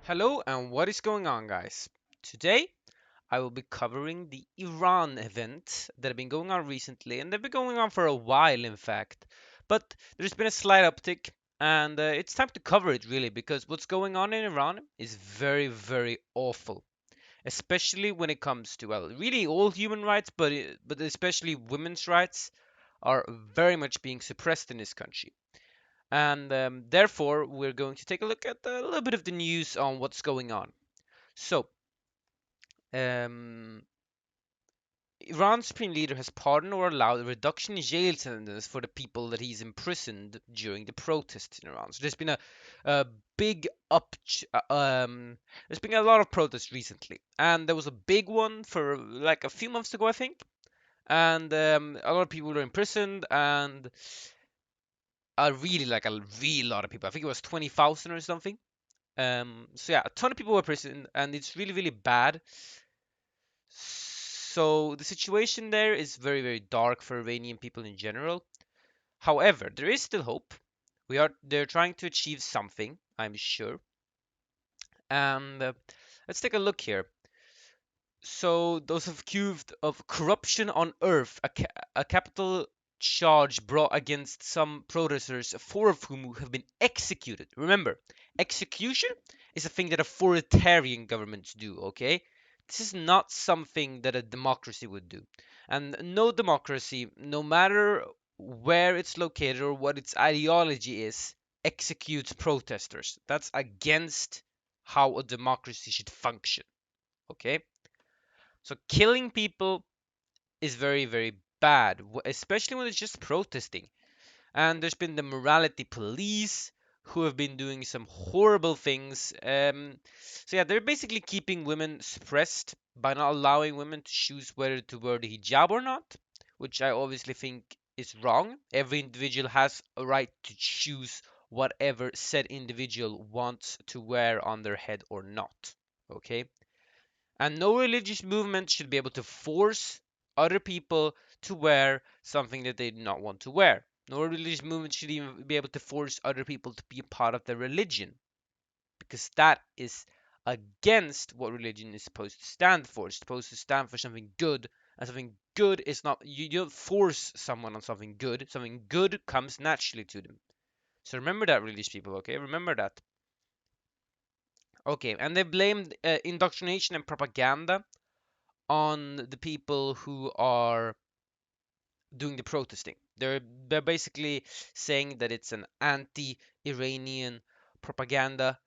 Hello and what is going on, guys? Today I will be covering the Iran event that have been going on recently, and they've been going on for a while, in fact. But there's been a slight uptick, and it's time to cover it really because what's going on in Iran is very, very awful, especially when it comes to, well, really all human rights, but especially women's rights are very much being suppressed in this country. And therefore, we're going to take a look at a little bit of the news on what's going on. So, um, Iran's supreme leader has pardoned or allowed a reduction in jail sentences for the people that he's imprisoned during the protests in Iran. So a big up, there's been a lot of protests recently, and there was a big one for like a few months ago, I think. And a lot of people were imprisoned, and a really lot of people. I think it was 20,000 or something. So yeah, a ton of people were imprisoned, and it's really, really bad. So the situation there is very, very dark for Iranian people in general. However, there is still hope. They're trying to achieve something, I'm sure. And let's take a look here. So those accused of corruption on earth, a capital charge brought against some protesters, four of whom have been executed. Remember, execution is a thing that authoritarian governments do, okay? This is not something that a democracy would do. And no democracy, no matter where it's located or what its ideology is, executes protesters. That's against how a democracy should function, okay? So killing people is very, very bad, especially when it's just protesting. And there's been the morality police who have been doing some horrible things. So yeah, they're basically keeping women suppressed by not allowing women to choose whether to wear the hijab or not, which I obviously think is wrong. Every individual has a right to choose whatever said individual wants to wear on their head or not. Okay? And no religious movement should be able to force other people to wear something that they do not want to wear. No religious movement should even be able to force other people to be a part of their religion, because that is against what religion is supposed to stand for. It's supposed to stand for something good, and something good is not, you don't force someone on something good. Something good comes naturally to them. So remember that, religious people, okay? Remember that. Okay, and they blamed indoctrination and propaganda on the people who are doing the protesting. They're basically saying that it's an anti-Iranian propaganda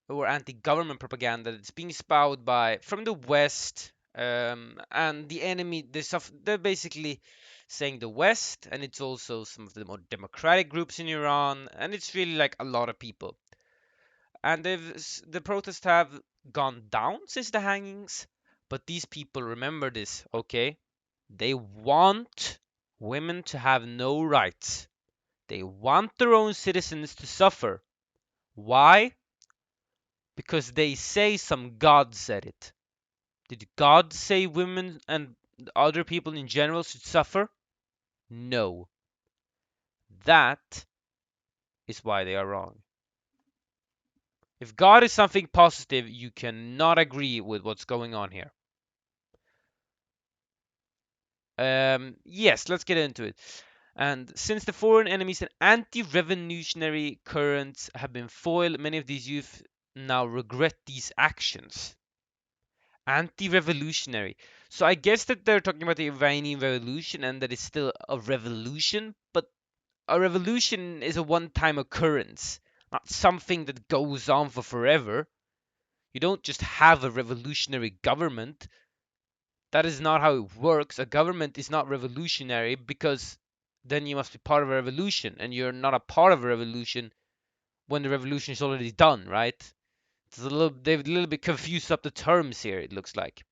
or anti-government propaganda that's being spouted by from the West, and the enemy. They're basically saying the West, and it's also some of the more democratic groups in Iran, and it's really like a lot of people. And the protests have gone down since the hangings, but these people remember this, okay? They want women to have no rights. They want their own citizens to suffer. Why? Because they say some God said it. Did God say women and other people in general should suffer? No. That is why they are wrong. If God is something positive, you cannot agree with what's going on here. Yes, let's get into it. And since the foreign enemies and anti-revolutionary currents have been foiled, many of these youth now regret these actions. Anti-revolutionary. So I guess that they're talking about the Iranian Revolution and that it's still a revolution, but a revolution is a one-time occurrence, not something that goes on for forever. You don't just have a revolutionary government. That is not how it works. A government is not revolutionary because then you must be part of a revolution, and you're not a part of a revolution when the revolution is already done, right? They've a little bit confused up the terms here, it looks like.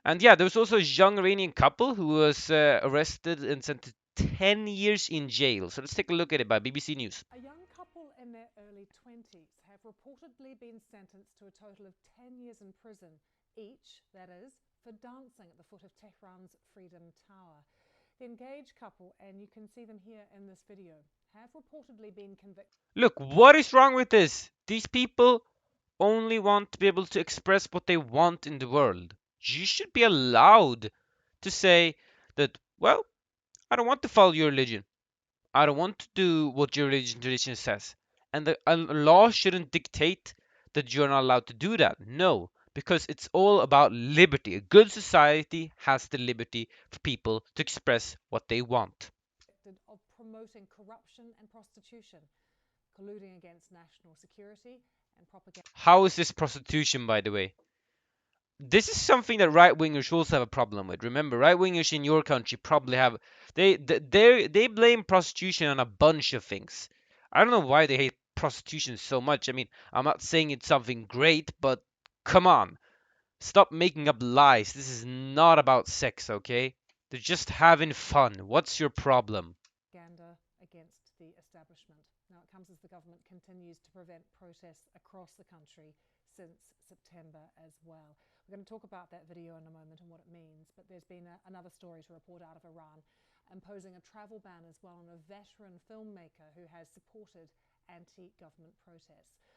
And yeah, there was also a young Iranian couple who was arrested and sent to 10 years in jail. So let's take a look at it by BBC News. A young couple in their early 20s have reportedly been sentenced to a total of 10 years in prison, each, that is, for dancing at the foot of Tehran's Freedom Tower. The engaged couple, and you can see them here in this video, have reportedly been convicted. Look, what is wrong with this? These people only want to be able to express what they want in the world. You should be allowed to say that, well, I don't want to follow your religion. I don't want to do what your religion tradition says. And a law shouldn't dictate that you're not allowed to do that. No, because it's all about liberty. A good society has the liberty for people to express what they want. Of promoting corruption and prostitution, colluding against national security and propaganda. How is this prostitution, by the way? This is something that right wingers also have a problem with. Remember, right wingers in your country probably have they blame prostitution on a bunch of things. I don't know why they hate prostitution so much. I mean, I'm not saying it's something great, but come on, stop making up lies. This is not about sex, okay? They're just having fun. What's your problem? Propaganda against the establishment. Now, it comes as the government continues to prevent protests across the country since September as well. We're going to talk about that video in a moment and what it means, but there's been another story to report out of Iran imposing a travel ban as well on a veteran filmmaker who has supported anti-government protests.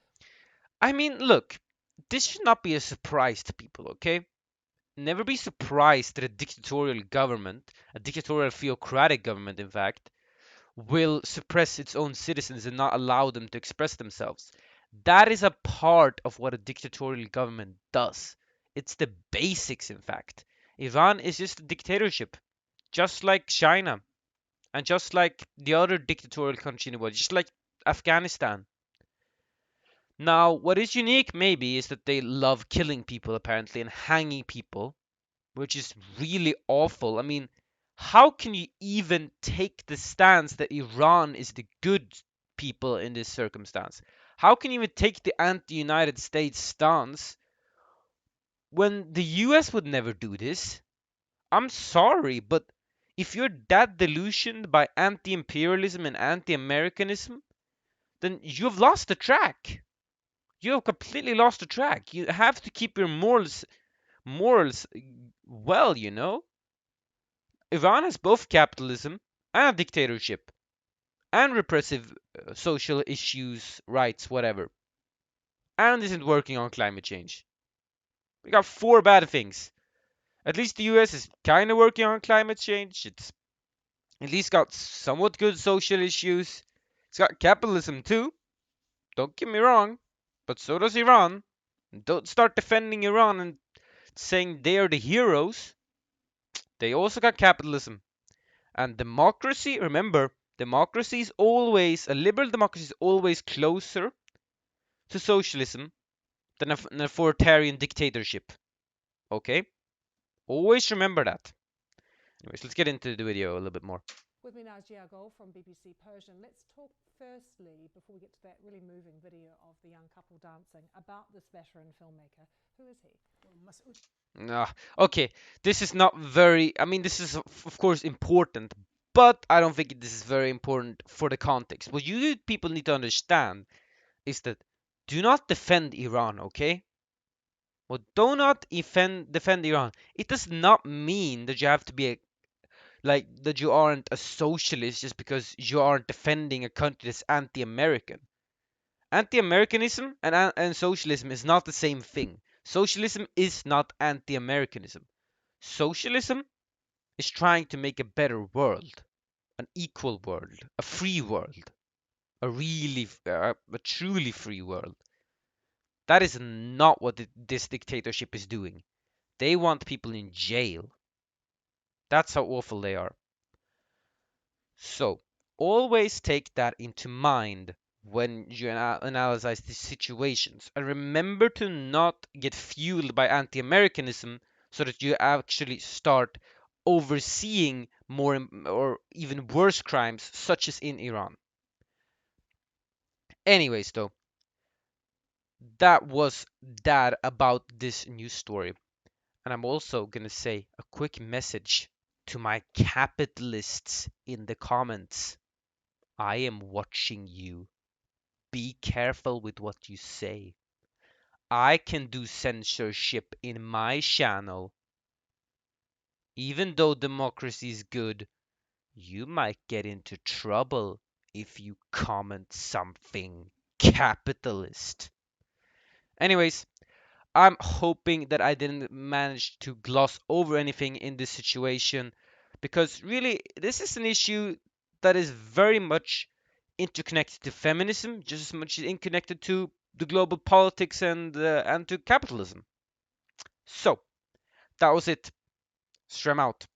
I mean, look, this should not be a surprise to people, okay? Never be surprised that a dictatorial government, a dictatorial theocratic government, in fact, will suppress its own citizens and not allow them to express themselves. That is a part of what a dictatorial government does. It's the basics, in fact. Iran is just a dictatorship, just like China, and just like the other dictatorial country in the world, just like Afghanistan. Now, what is unique, maybe, is that they love killing people, apparently, and hanging people, which is really awful. I mean, how can you even take the stance that Iran is the good people in this circumstance? How can you even take the anti United States stance when the US would never do this? I'm sorry, but if you're that delusioned by anti imperialism and anti Americanism, then you've lost the track. You have completely lost the track. You have to keep your morals well, you know? Iran has both capitalism and dictatorship and repressive social issues, rights, whatever, and isn't working on climate change. We got four bad things. At least the US is kind of working on climate change. It's at least got somewhat good social issues. It's got capitalism too. Don't get me wrong, but so does Iran. Don't start defending Iran and saying they are the heroes. They also got capitalism. And democracy, remember, democracy is always, a liberal democracy is always closer to socialism than an authoritarian dictatorship. Okay? Always remember that. Anyways, let's get into the video a little bit more. With me now is Giago from BBC Persian. Let's talk firstly, before we get to that really moving video of the young couple dancing, about this veteran filmmaker. Who is he? Okay, this is not very, I mean, this is of course important, but I don't think this is very important for the context. What you people need to understand is that do not defend Iran, okay? Well, do not defend Iran. It does not mean that you have to be like that you aren't a socialist just because you aren't defending a country that's anti-American. Anti-Americanism and socialism is not the same thing. Socialism is not anti-Americanism. Socialism is trying to make a better world, an equal world, a free world, a truly free world. That is not what this dictatorship is doing. They want people in jail. That's how awful they are. So, always take that into mind when you analyze these situations. And remember to not get fueled by anti Americanism so that you actually start overseeing more or even worse crimes, such as in Iran. Anyways, though, that was that about this news story. And I'm also going to say a quick message to my capitalists in the comments. I am watching you. Be careful with what you say. I can do censorship in my channel. Even though democracy is good, you might get into trouble if you comment something capitalist. Anyways, I'm hoping that I didn't manage to gloss over anything in this situation because really this is an issue that is very much interconnected to feminism, just as much as interconnected to the global politics and to capitalism. So that was it. Strem out.